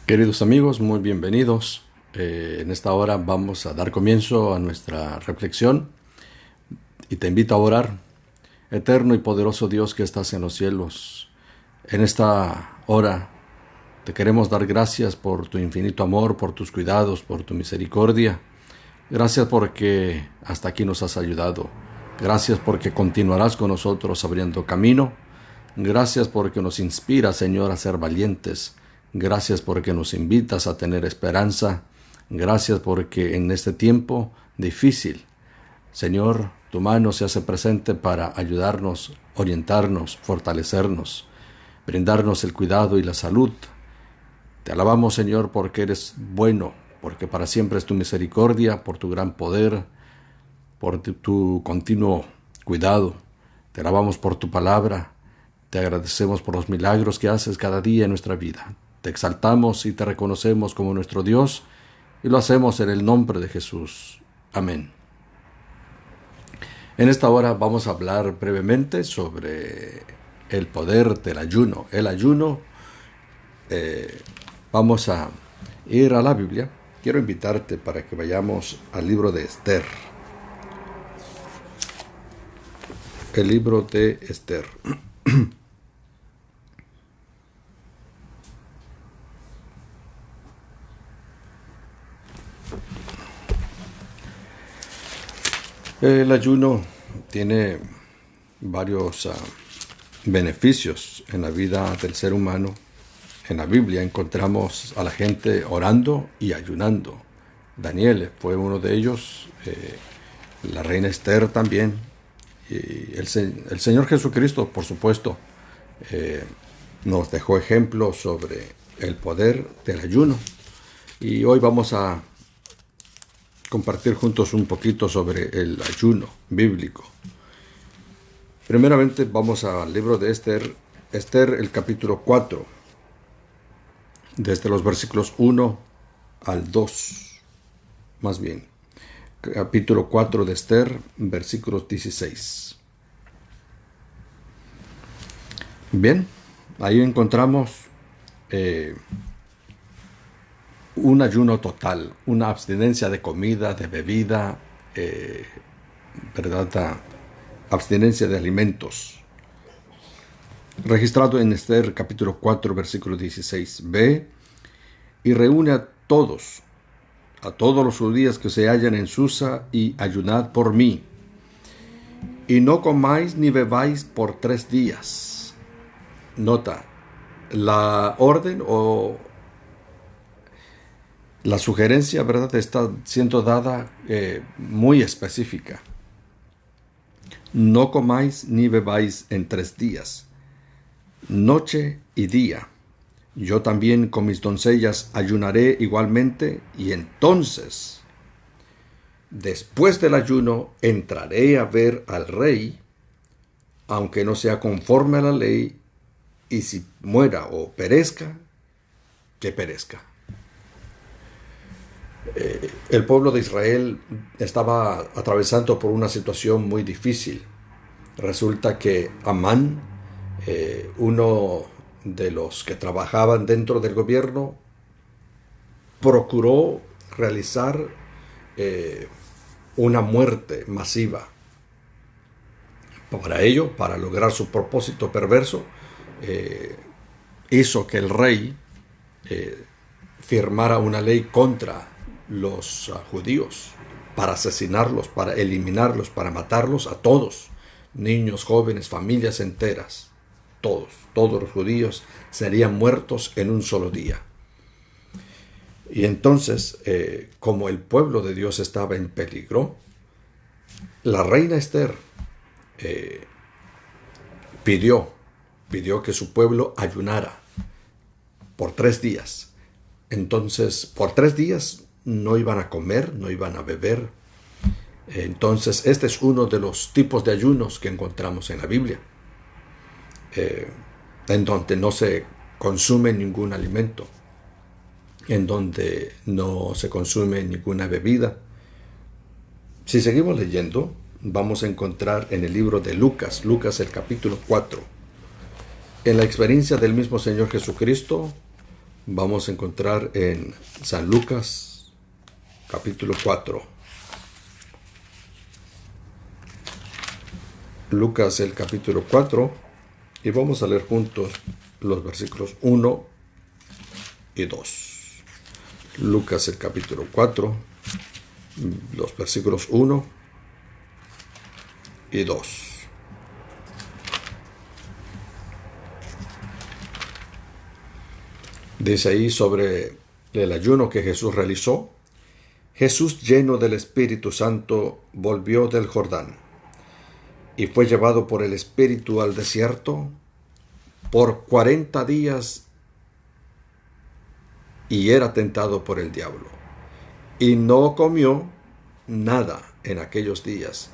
Queridos amigos, muy bienvenidos. En esta hora vamos a dar comienzo a nuestra reflexión y te invito a orar. Eterno y poderoso Dios que estás en los cielos, en esta hora te queremos dar gracias por tu infinito amor, por tus cuidados, por tu misericordia. Gracias porque hasta aquí nos has ayudado. Gracias porque continuarás con nosotros abriendo camino. Gracias porque nos inspiras, Señor, a ser valientes. Gracias porque nos invitas a tener esperanza. Gracias porque en este tiempo difícil, Señor, tu mano se hace presente para ayudarnos, orientarnos, fortalecernos, brindarnos el cuidado y la salud. Te alabamos, Señor, porque eres bueno, porque para siempre es tu misericordia, por tu gran poder, por tu continuo cuidado. Te alabamos por tu palabra. Te agradecemos por los milagros que haces cada día en nuestra vida. Te exaltamos y te reconocemos como nuestro Dios y lo hacemos en el nombre de Jesús. Amén. En esta hora vamos a hablar brevemente sobre el poder del ayuno. El ayuno, vamos a ir a la Biblia. Quiero invitarte para que vayamos al libro de Esther. El libro de Esther. El ayuno tiene varios beneficios en la vida del ser humano. En la Biblia encontramos a la gente orando y ayunando. Daniel fue uno de ellos, la reina Esther también, y el Señor Jesucristo, por supuesto, nos dejó ejemplos sobre el poder del ayuno. Y hoy vamos a compartir juntos un poquito sobre el ayuno bíblico. Primeramente vamos al libro de Esther, el capítulo 4, desde los versículos 1 al 2, más bien, capítulo 4 de Esther, versículos 16. Bien, ahí encontramos un ayuno total, una abstinencia de comida, de bebida, ¿verdad? Abstinencia de alimentos. Registrado en Esther capítulo 4, versículo 16. Ve y reúne a todos los judíos que se hallan en Susa, y ayunad por mí. Y no comáis ni bebáis por 3 días. Nota, la orden o la sugerencia, ¿verdad?, está siendo dada muy específica. No comáis ni bebáis en 3 días, noche y día. Yo también con mis doncellas ayunaré igualmente, y entonces, después del ayuno, entraré a ver al rey, aunque no sea conforme a la ley, y si muera o perezca, que perezca. El pueblo de Israel estaba atravesando por una situación muy difícil. Resulta que Amán, uno de los que trabajaban dentro del gobierno, procuró realizar una muerte masiva. Para ello, para lograr su propósito perverso, hizo que el rey firmara una ley contra los judíos, para asesinarlos, para eliminarlos, para matarlos a todos, niños, jóvenes, familias enteras, todos los judíos serían muertos en un solo día. Y entonces, como el pueblo de Dios estaba en peligro, la reina Esther pidió que su pueblo ayunara por 3 días. Entonces, por 3 días no iban a comer, no iban a beber. Entonces, este es uno de los tipos de ayunos que encontramos en la Biblia, en donde no se consume ningún alimento, en donde no se consume ninguna bebida. Si seguimos leyendo, vamos a encontrar en el libro de Lucas el capítulo 4, en la experiencia del mismo Señor Jesucristo, vamos a encontrar en San Lucas, capítulo 4. Lucas, el capítulo 4, y vamos a leer juntos los versículos 1 y 2. Lucas, el capítulo 4, los versículos 1 y 2. Dice ahí sobre el ayuno que Jesús realizó: Jesús, lleno del Espíritu Santo, volvió del Jordán y fue llevado por el Espíritu al desierto por 40 días y era tentado por el diablo. Y no comió nada en aquellos días,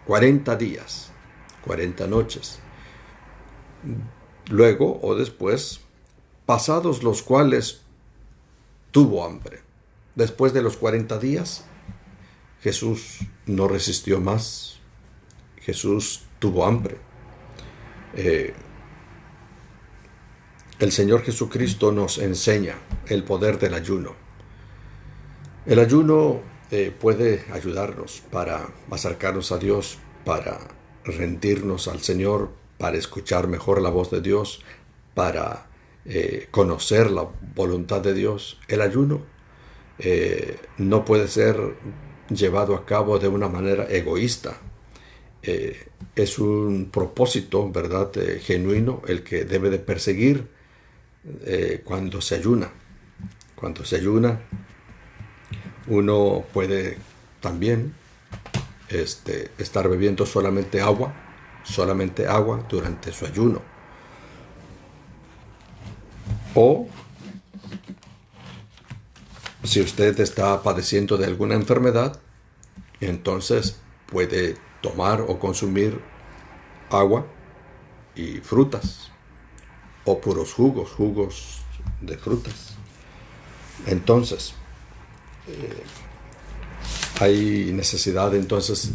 40 días, 40 noches. Luego o después, pasados los cuales tuvo hambre. Después de los 40 días, Jesús no resistió más. Jesús tuvo hambre. El Señor Jesucristo nos enseña el poder del ayuno. El ayuno puede ayudarnos para acercarnos a Dios, para rendirnos al Señor, para escuchar mejor la voz de Dios, para conocer la voluntad de Dios. El ayuno no puede ser llevado a cabo de una manera egoísta. Es un propósito, ¿verdad?, genuino, el que debe de perseguir cuando se ayuna. Cuando se ayuna, uno puede también estar bebiendo solamente agua durante su ayuno. O si usted está padeciendo de alguna enfermedad, entonces puede tomar o consumir agua y frutas, o puros jugos de frutas. Entonces, hay necesidad entonces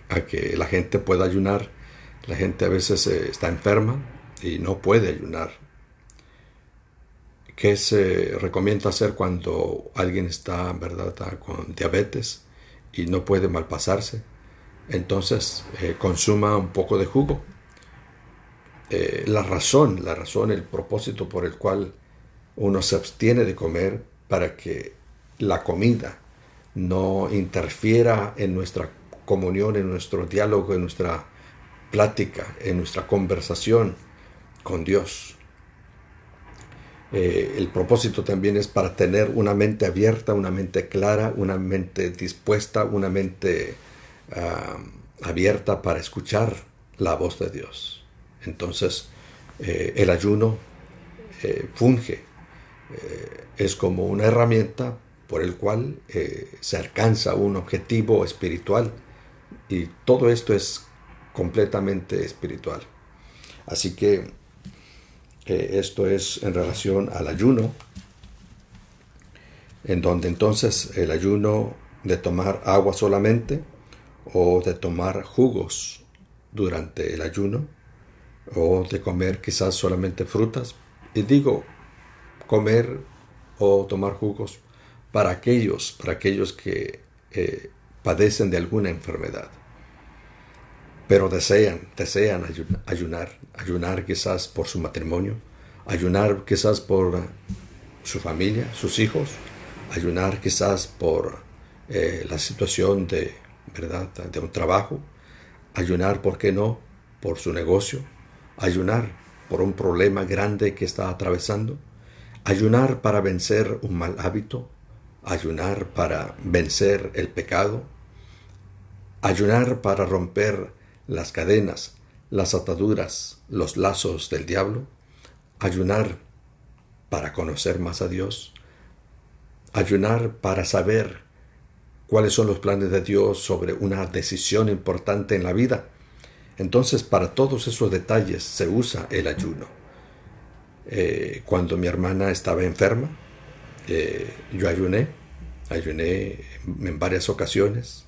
a que la gente pueda ayunar. La gente a veces está enferma y no puede ayunar. ¿Qué se recomienda hacer cuando alguien está, ¿verdad?, con diabetes y no puede malpasarse? Entonces consuma un poco de jugo. La razón, el propósito por el cual uno se abstiene de comer, para que la comida no interfiera en nuestra comunión, en nuestro diálogo, en nuestra plática, en nuestra conversación con Dios. El propósito también es para tener una mente abierta, una mente clara, una mente dispuesta, una mente abierta para escuchar la voz de Dios. Entonces, el ayuno funge, es como una herramienta por el cual se alcanza un objetivo espiritual, y todo esto es completamente espiritual. Así que esto es en relación al ayuno, en donde entonces el ayuno de tomar agua solamente, o de tomar jugos durante el ayuno, o de comer quizás solamente frutas. Y digo comer o tomar jugos para aquellos que padecen de alguna enfermedad, pero desean ayunar quizás por su matrimonio, ayunar quizás por su familia, sus hijos, ayunar quizás por la situación de, ¿verdad?, de un trabajo, ayunar, ¿por qué no?, por su negocio, ayunar por un problema grande que está atravesando, ayunar para vencer un mal hábito, ayunar para vencer el pecado, ayunar para romper las cadenas, las ataduras, los lazos del diablo, ayunar para conocer más a Dios, ayunar para saber cuáles son los planes de Dios sobre una decisión importante en la vida. Entonces, para todos esos detalles se usa el ayuno. Cuando mi hermana estaba enferma, yo ayuné en varias ocasiones.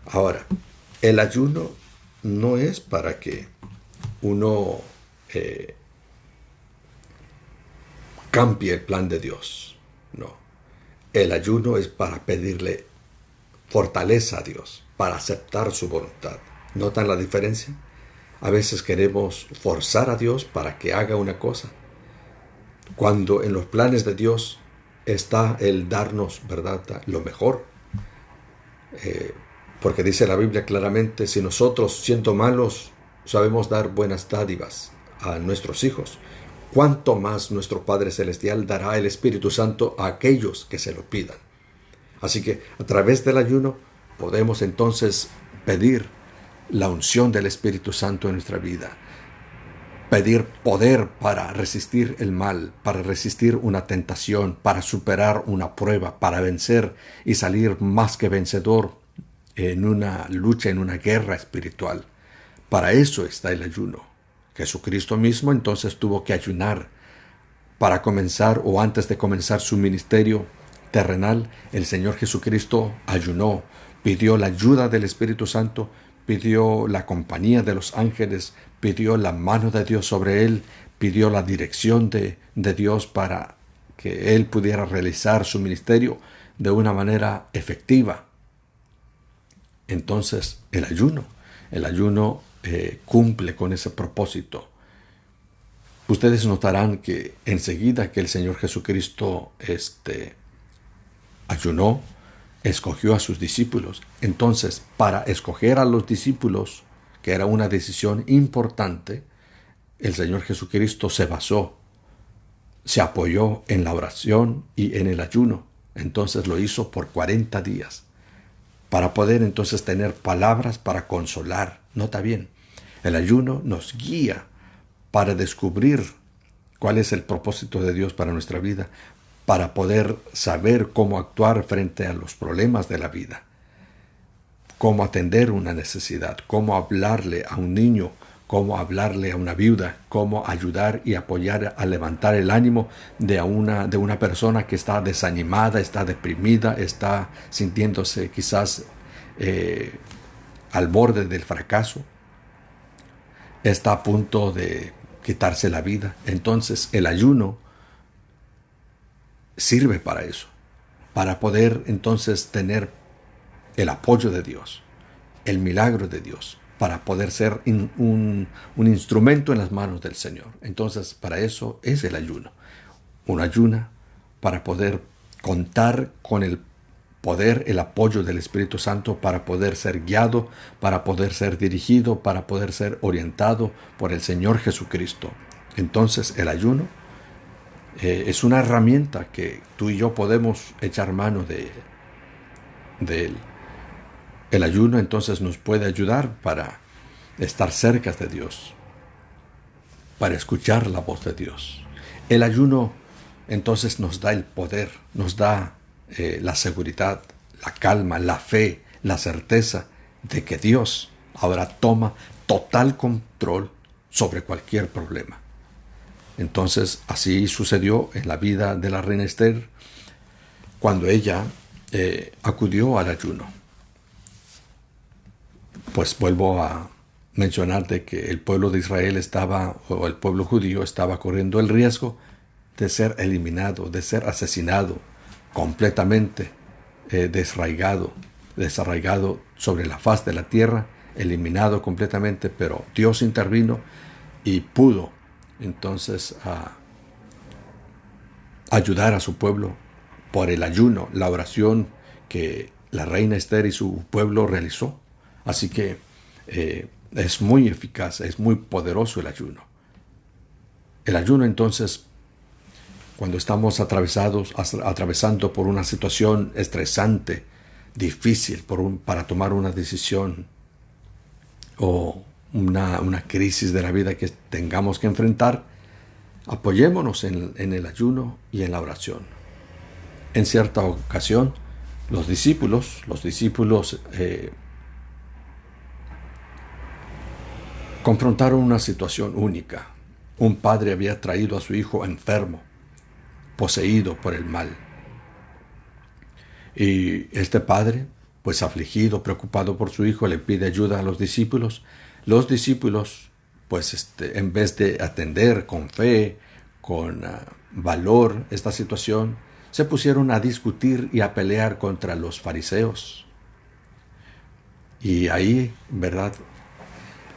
Ahora, el ayuno no es para que uno cambie el plan de Dios. No. El ayuno es para pedirle fortaleza a Dios, para aceptar su voluntad. ¿Notan la diferencia? A veces queremos forzar a Dios para que haga una cosa, cuando en los planes de Dios está el darnos, ¿verdad?, lo mejor. Porque dice la Biblia claramente, si nosotros, siendo malos, sabemos dar buenas dádivas a nuestros hijos, ¿cuánto más nuestro Padre Celestial dará el Espíritu Santo a aquellos que se lo pidan? Así que a través del ayuno podemos entonces pedir la unción del Espíritu Santo en nuestra vida, pedir poder para resistir el mal, para resistir una tentación, para superar una prueba, para vencer y salir más que vencedor en una lucha, en una guerra espiritual. Para eso está el ayuno. Jesucristo mismo entonces tuvo que ayunar para comenzar, o antes de comenzar su ministerio terrenal. El Señor Jesucristo ayunó, pidió la ayuda del Espíritu Santo, pidió la compañía de los ángeles, pidió la mano de Dios sobre él, pidió la dirección de Dios para que él pudiera realizar su ministerio de una manera efectiva. Entonces, el ayuno cumple con ese propósito. Ustedes notarán que enseguida que el Señor Jesucristo ayunó, escogió a sus discípulos. Entonces, para escoger a los discípulos, que era una decisión importante, el Señor Jesucristo se apoyó en la oración y en el ayuno. Entonces lo hizo por 40 días, para poder entonces tener palabras para consolar. Nota bien, el ayuno nos guía para descubrir cuál es el propósito de Dios para nuestra vida, para poder saber cómo actuar frente a los problemas de la vida, cómo atender una necesidad, cómo hablarle a un niño, cómo hablarle a una viuda, cómo ayudar y apoyar a levantar el ánimo de una persona que está desanimada, está deprimida, está sintiéndose quizás al borde del fracaso, está a punto de quitarse la vida. Entonces el ayuno sirve para eso, para poder entonces tener el apoyo de Dios, el milagro de Dios, para poder ser un instrumento en las manos del Señor. Entonces, para eso es el ayuno. Uno ayuna para poder contar con el poder, el apoyo del Espíritu Santo, para poder ser guiado, para poder ser dirigido, para poder ser orientado por el Señor Jesucristo. Entonces, el ayuno es una herramienta que tú y yo podemos echar mano de él. El ayuno entonces nos puede ayudar para estar cerca de Dios, para escuchar la voz de Dios. El ayuno entonces nos da el poder, nos da la seguridad, la calma, la fe, la certeza de que Dios ahora toma total control sobre cualquier problema. Entonces así sucedió en la vida de la reina Esther cuando ella acudió al ayuno. Pues vuelvo a mencionar de que el pueblo de Israel o el pueblo judío estaba corriendo el riesgo de ser eliminado, de ser asesinado, completamente desarraigado sobre la faz de la tierra, eliminado completamente, pero Dios intervino y pudo entonces ayudar a su pueblo por el ayuno, la oración que la reina Esther y su pueblo realizó. Así que es muy eficaz, es muy poderoso el ayuno. El ayuno entonces, cuando estamos atravesando por una situación estresante, difícil para tomar una decisión o una crisis de la vida que tengamos que enfrentar, apoyémonos en el ayuno y en la oración. En cierta ocasión, los discípulos confrontaron una situación única. Un padre había traído a su hijo enfermo, poseído por el mal. Y este padre, pues afligido, preocupado por su hijo, le pide ayuda a los discípulos. Los discípulos, pues en vez de atender con fe, con valor esta situación, se pusieron a discutir y a pelear contra los fariseos. Y ahí, ¿verdad?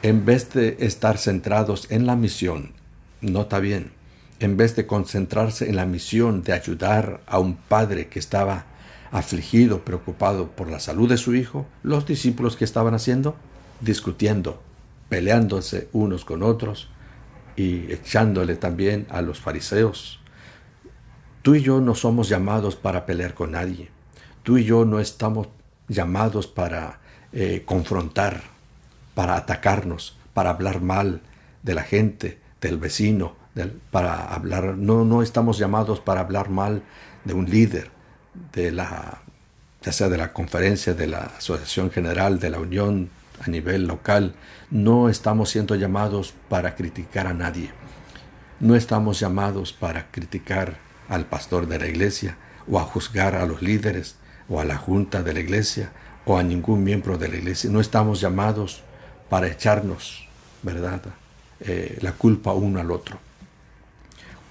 En vez de estar centrados en la misión, nota bien, en vez de concentrarse en la misión de ayudar a un padre que estaba afligido, preocupado por la salud de su hijo, los discípulos que estaban haciendo, discutiendo, peleándose unos con otros y echándole también a los fariseos. Tú y yo no somos llamados para pelear con nadie. Tú y yo no estamos llamados para confrontar, para atacarnos, para hablar mal de la gente, del vecino, no estamos llamados para hablar mal de un líder, ya sea de la conferencia, de la asociación general, de la unión a nivel local. No estamos siendo llamados para criticar a nadie. No estamos llamados para criticar al pastor de la iglesia, o a juzgar a los líderes, o a la junta de la iglesia, o a ningún miembro de la iglesia. No estamos llamados para echarnos, ¿verdad?, la culpa uno al otro.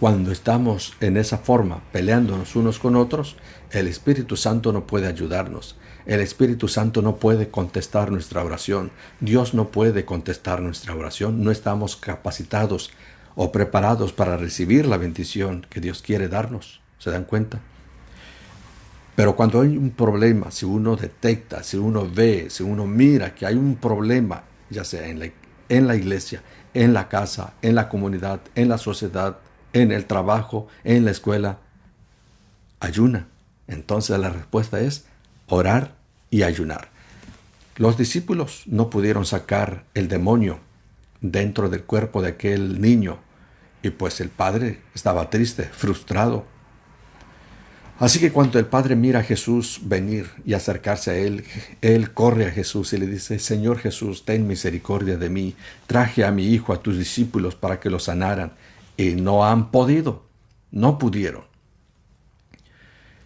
Cuando estamos en esa forma, peleándonos unos con otros, el Espíritu Santo no puede ayudarnos. El Espíritu Santo no puede contestar nuestra oración. Dios no puede contestar nuestra oración. No estamos capacitados o preparados para recibir la bendición que Dios quiere darnos. ¿Se dan cuenta? Pero cuando hay un problema, si uno detecta, si uno ve, si uno mira que hay un problema, ya sea en la iglesia, en la casa, en la comunidad, en la sociedad, en el trabajo, en la escuela, ayuna. Entonces la respuesta es orar y ayunar. Los discípulos no pudieron sacar el demonio dentro del cuerpo de aquel niño, y pues el padre estaba triste, frustrado. Así que cuando el padre mira a Jesús venir y acercarse a él corre a Jesús y le dice: Señor Jesús, ten misericordia de mí. Traje a mi hijo a tus discípulos para que lo sanaran, y no han podido, no pudieron.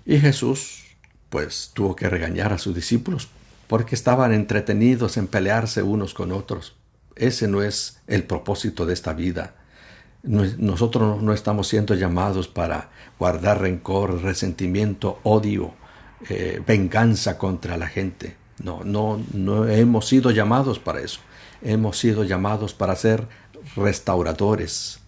Y Jesús, pues, tuvo que regañar a sus discípulos porque estaban entretenidos en pelearse unos con otros. Ese no es el propósito de esta vida. Nosotros no estamos siendo llamados para guardar rencor, resentimiento, odio, venganza contra la gente. No hemos sido llamados para eso. Hemos sido llamados para ser restauradores,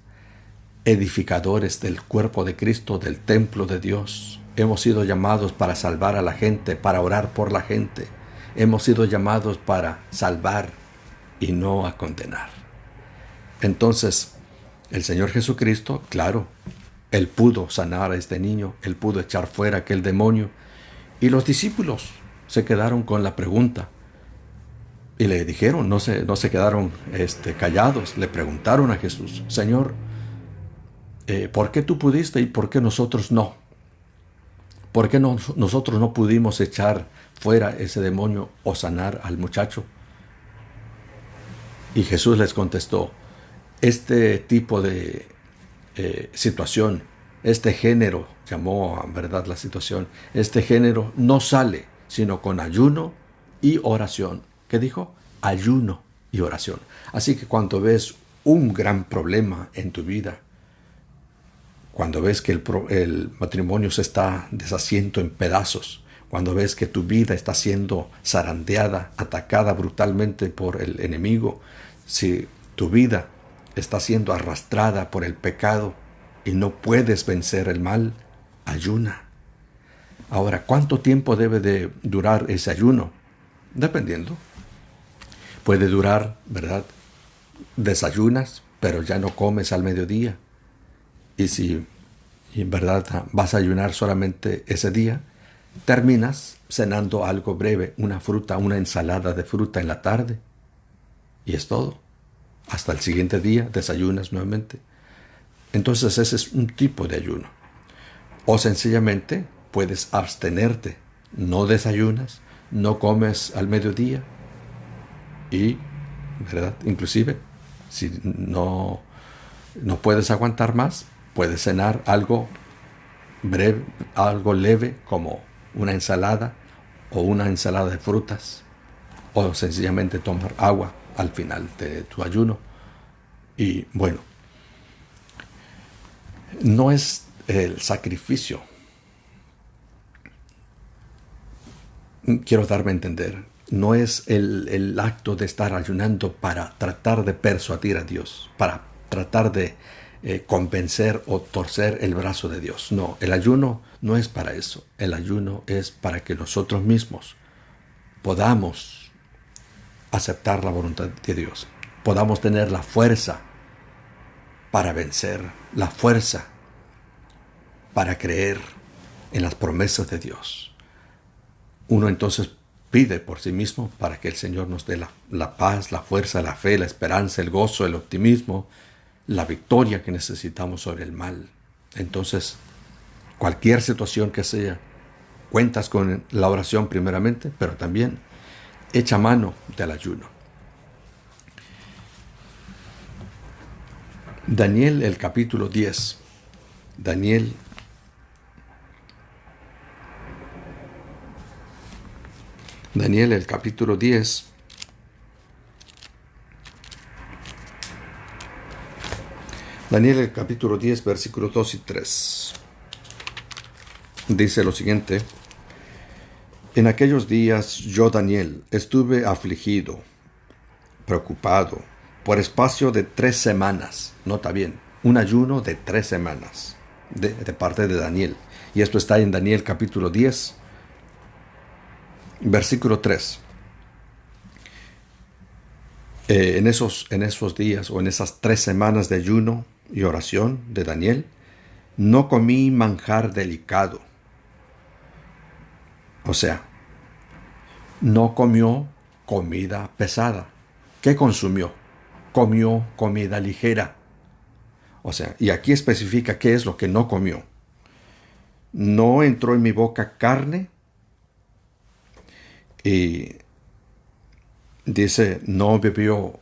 edificadores del cuerpo de Cristo, del templo de Dios. Hemos sido llamados para salvar a la gente, para orar por la gente. Hemos sido llamados para salvar y no a condenar. Entonces, el Señor Jesucristo, claro, Él pudo sanar a este niño, Él pudo echar fuera aquel demonio, y los discípulos se quedaron con la pregunta, y le dijeron, no se quedaron callados, le preguntaron a Jesús: Señor, ¿por qué tú pudiste y por qué nosotros no? ¿Por qué nosotros no pudimos echar fuera ese demonio o sanar al muchacho? Y Jesús les contestó: este tipo de situación, este género, llamó, ¿verdad?, la situación, este género no sale sino con ayuno y oración. ¿Qué dijo? Ayuno y oración. Así que cuando ves un gran problema en tu vida, cuando ves que el matrimonio se está deshaciendo en pedazos, cuando ves que tu vida está siendo zarandeada, atacada brutalmente por el enemigo, si tu vida está siendo arrastrada por el pecado y no puedes vencer el mal, ayuna. Ahora, ¿cuánto tiempo debe de durar ese ayuno? Dependiendo. Puede durar, ¿verdad? Desayunas, pero ya no comes al mediodía. Y si, en verdad, vas a ayunar solamente ese día, terminas cenando algo breve, una fruta, una ensalada de fruta en la tarde. Y es todo. Hasta el siguiente día desayunas nuevamente. Entonces ese es un tipo de ayuno. O sencillamente puedes abstenerte. No desayunas, no comes al mediodía. Y, ¿verdad?, inclusive, si no puedes aguantar más, puedes cenar algo breve, algo leve, como una ensalada o una ensalada de frutas. O sencillamente tomar agua al final de tu ayuno. Y bueno, No es el sacrificio. Quiero darme a entender. No es el acto de estar ayunando para tratar de persuadir a Dios, para tratar de convencer o torcer el brazo de Dios. No, el ayuno no es para eso. El ayuno es para que nosotros mismos podamos aceptar la voluntad de Dios, podamos tener la fuerza para vencer, la fuerza para creer en las promesas de Dios. Uno entonces pide por sí mismo para que el Señor nos dé la paz, la fuerza, la fe, la esperanza, el gozo, el optimismo, la victoria que necesitamos sobre el mal. Entonces, cualquier situación que sea, cuentas con la oración primeramente, pero también echa mano del ayuno. Daniel, el capítulo 10. Daniel el capítulo 10. Daniel el capítulo 10, versículos 2 y 3. Dice lo siguiente: En aquellos días yo, Daniel, estuve afligido, preocupado, por espacio de 3 semanas. Nota bien, un ayuno de 3 semanas de parte de Daniel. Y esto está en Daniel capítulo 10, versículo 3. En esos días o en esas 3 semanas de ayuno y oración de Daniel, no comí manjar delicado. O sea, no comió comida pesada. ¿Qué consumió? Comió comida ligera. O sea, y aquí especifica qué es lo que no comió. No entró en mi boca carne. Y dice, no bebió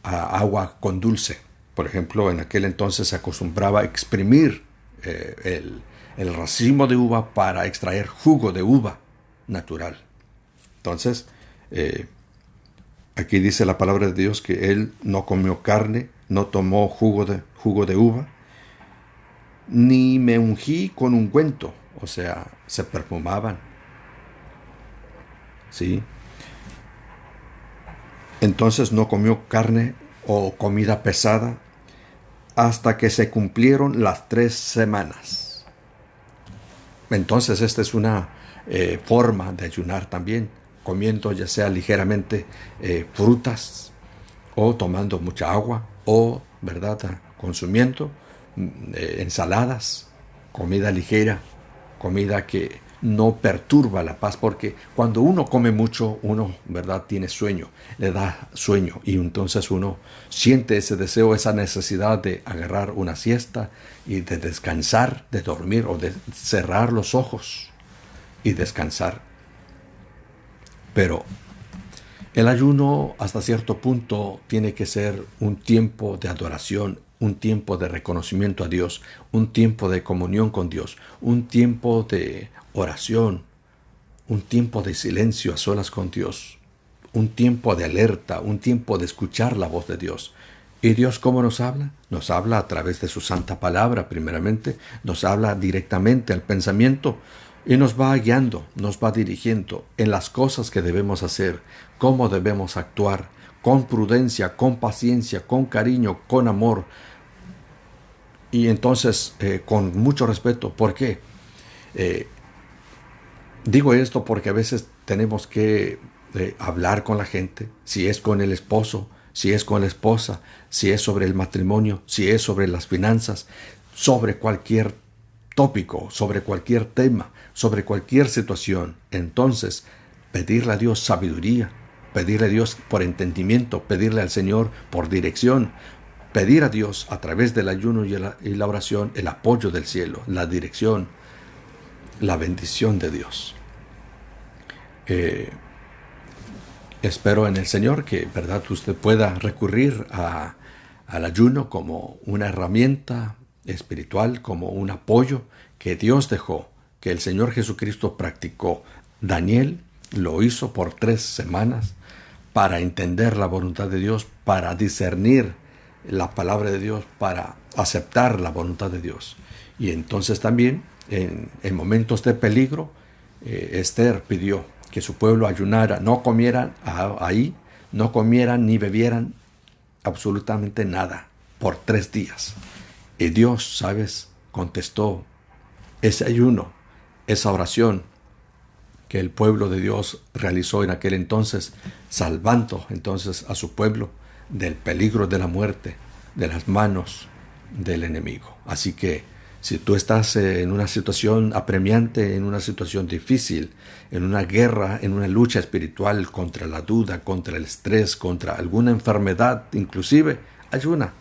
agua con dulce. Por ejemplo, en aquel entonces se acostumbraba a exprimir el racimo de uva para extraer jugo de uva natural. Entonces, aquí dice la palabra de Dios que él no comió carne, no tomó jugo de uva, ni me ungí con ungüento, o sea, se perfumaban. ¿Sí? Entonces no comió carne o comida pesada hasta que se cumplieron las 3 semanas. Entonces esta es una forma de ayunar también, comiendo ya sea ligeramente frutas o tomando mucha agua o, ¿verdad?, consumiendo ensaladas, comida ligera, comida que no perturba la paz, porque cuando uno come mucho, uno, ¿verdad?, tiene sueño, le da sueño, y entonces uno siente ese deseo, esa necesidad de agarrar una siesta y de descansar, de dormir o de cerrar los ojos y descansar. Pero el ayuno hasta cierto punto tiene que ser un tiempo de adoración, un tiempo de reconocimiento a Dios, un tiempo de comunión con Dios, un tiempo de oración, un tiempo de silencio a solas con Dios, un tiempo de alerta, un tiempo de escuchar la voz de Dios. ¿Y Dios cómo nos habla? Nos habla a través de su santa palabra, primeramente, nos habla directamente al pensamiento y nos va guiando, nos va dirigiendo en las cosas que debemos hacer, cómo debemos actuar, con prudencia, con paciencia, con cariño, con amor. Y entonces, con mucho respeto. ¿Por qué? Digo esto porque a veces tenemos que hablar con la gente, si es con el esposo, si es con la esposa, si es sobre el matrimonio, si es sobre las finanzas, sobre cualquier tópico, sobre cualquier tema, sobre cualquier situación. Entonces, pedirle a Dios sabiduría, pedirle a Dios por entendimiento, pedirle al Señor por dirección, pedir a Dios a través del ayuno y la oración el apoyo del cielo, la dirección, la bendición de Dios. Espero en el Señor que, ¿verdad?, usted pueda recurrir al ayuno como una herramienta espiritual, como un apoyo que Dios dejó, que el Señor Jesucristo practicó. Daniel lo hizo por 3 semanas para entender la voluntad de Dios, para discernir la palabra de Dios, para aceptar la voluntad de Dios. Y entonces también en momentos de peligro, Esther pidió que su pueblo ayunara, no comieran ahí, no comieran ni bebieran absolutamente nada por 3 días. Y Dios, ¿sabes?, contestó ese ayuno, esa oración que el pueblo de Dios realizó en aquel entonces, salvando entonces a su pueblo del peligro de la muerte, de las manos del enemigo. Así que si tú estás en una situación apremiante, en una situación difícil, en una guerra, en una lucha espiritual contra la duda, contra el estrés, contra alguna enfermedad, inclusive, ayuna.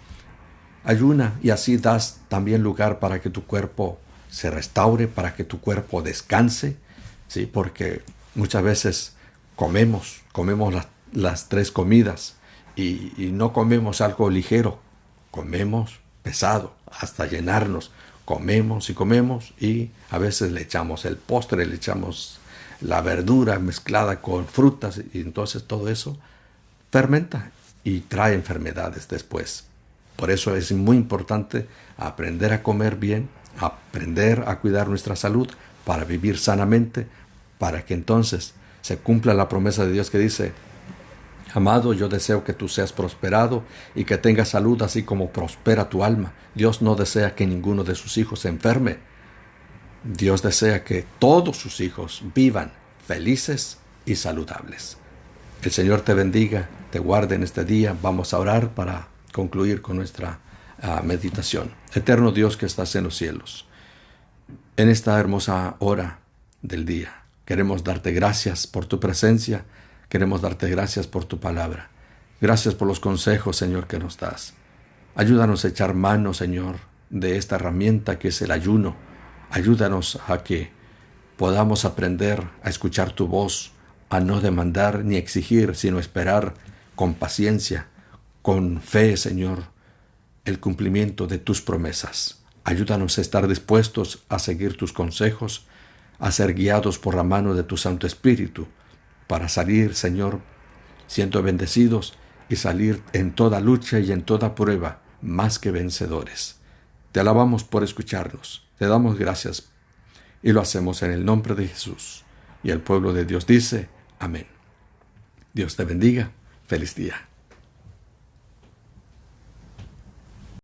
Ayuna, y así das también lugar para que tu cuerpo se restaure, para que tu cuerpo descanse, ¿sí? Porque muchas veces comemos las 3 comidas y no comemos algo ligero, comemos pesado hasta llenarnos, comemos y a veces le echamos el postre, le echamos la verdura mezclada con frutas, y entonces todo eso fermenta y trae enfermedades después. Por eso es muy importante aprender a comer bien, aprender a cuidar nuestra salud para vivir sanamente, para que entonces se cumpla la promesa de Dios que dice: amado, yo deseo que tú seas prosperado y que tengas salud así como prospera tu alma. Dios no desea que ninguno de sus hijos se enferme. Dios desea que todos sus hijos vivan felices y saludables. El Señor te bendiga, te guarde en este día. Vamos a orar para concluir con nuestra meditación. Eterno Dios que estás en los cielos, en esta hermosa hora del día, queremos darte gracias por tu presencia, queremos darte gracias por tu palabra. Gracias por los consejos, Señor, que nos das. Ayúdanos a echar mano, Señor, de esta herramienta que es el ayuno. Ayúdanos a que podamos aprender a escuchar tu voz, a no demandar ni exigir, sino esperar con paciencia, con fe, Señor, el cumplimiento de tus promesas. Ayúdanos a estar dispuestos a seguir tus consejos, a ser guiados por la mano de tu Santo Espíritu, para salir, Señor, siendo bendecidos y salir en toda lucha y en toda prueba más que vencedores. Te alabamos por escucharnos, te damos gracias y lo hacemos en el nombre de Jesús. Y el pueblo de Dios dice: amén. Dios te bendiga. Feliz día.